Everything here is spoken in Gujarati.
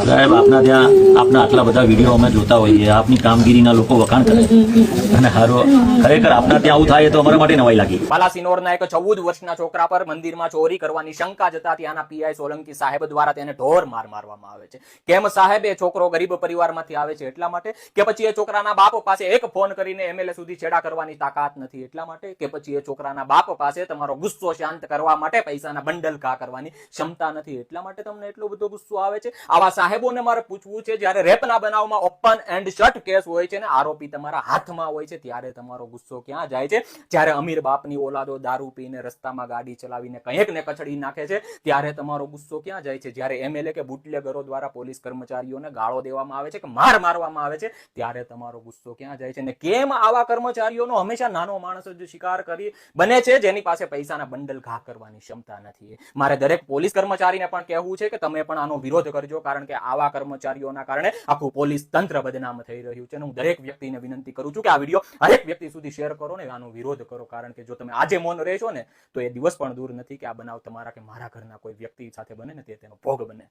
સાહેબ આપના ત્યાં આપના આટલા બધા વિડીયો અમે જોતા હોઈએ, આપની કામગીરીના લોકો વખાણ કરે અને હારો ખરેખર આપના ત્યાં આવું થાય તો અમારા માટે નવાઈ લાગી. બાલાસિનોરના એક 14 વર્ષના છોકરા પર મંદિરમાં ચોરી કરવાની શંકા જતા ત્યાંના પીઆઈ સોલંકી સાહેબ દ્વારા તેને ઢોર માર મારવામાં આવે છે. કેમ સાહેબ? એ છોકરો ગરીબ પરિવારમાંથી આવે છે એટલા માટે, કે પછી એ છોકરાના બાપ પાસે એક ફોન કરીને એમએલએ સુધી છેડા કરવાની તાકાત નથી એટલા માટે, કે પછી એ છોકરાના બાપ પાસે તમારો ગુસ્સો શાંત કરવા માટે પૈસાના બંડલ ઘા કરવાની ક્ષમતા નથી એટલા માટે તમને એટલો બધો ગુસ્સો આવે છે? આવા સાહેબોને મારે પૂછવું છે, જ્યારે રેપના બનાવમાં ઓપન એન્ડ શટ કેસ હોય છે ને આરોપી તમારા હાથમાં હોય છે, ત્યારે તમારો ગુસ્સો ક્યાં જાય છે? જ્યારે અમીર બાપની ઓલાદો દારૂ પીને રસ્તામાં ગાડી ચલાવીને કંઈક ને કચડી નાખે છે, ત્યારે તમારો ગુસ્સો ક્યાં જાય છે? જ્યારે એમએલએ કે બુટલેગરો દ્વારા પોલીસ કર્મચારીઓને ગાળો દેવામાં આવે છે કે માર મારવામાં આવે છે, ત્યારે તમારો ગુસ્સો ક્યાં જાય છે? ને કેમ આવા કર્મચારીઓનો હંમેશા નાનો માણસ જ શિકાર કરી બને છે, જેની પાસે પૈસાના બંડલ ઘા કરવાની ક્ષમતા નથી? મારે દરેક પોલીસ કર્મચારીને પણ કહેવું છે કે તમે પણ આનો વિરોધ કરજો, કારણ કે આવા કર્મચારીઓના કારણે આખું પોલીસ તંત્ર બદનામ થઈ રહ્યું છે. હું દરેક વ્યક્તિને વિનંતી કરું છું કે આ વિડીયો હરેક વ્યક્તિ સુધી શેર કરો ને આનો વિરોધ કરો, કારણ કે જો તમે આજે મૌન રહેશો ને તો એ દિવસ પણ દૂર નથી કે આ બનાવ તમારા કે મારા ઘરના કોઈ વ્યક્તિ સાથે બને ને તે તેનો ભોગ બને.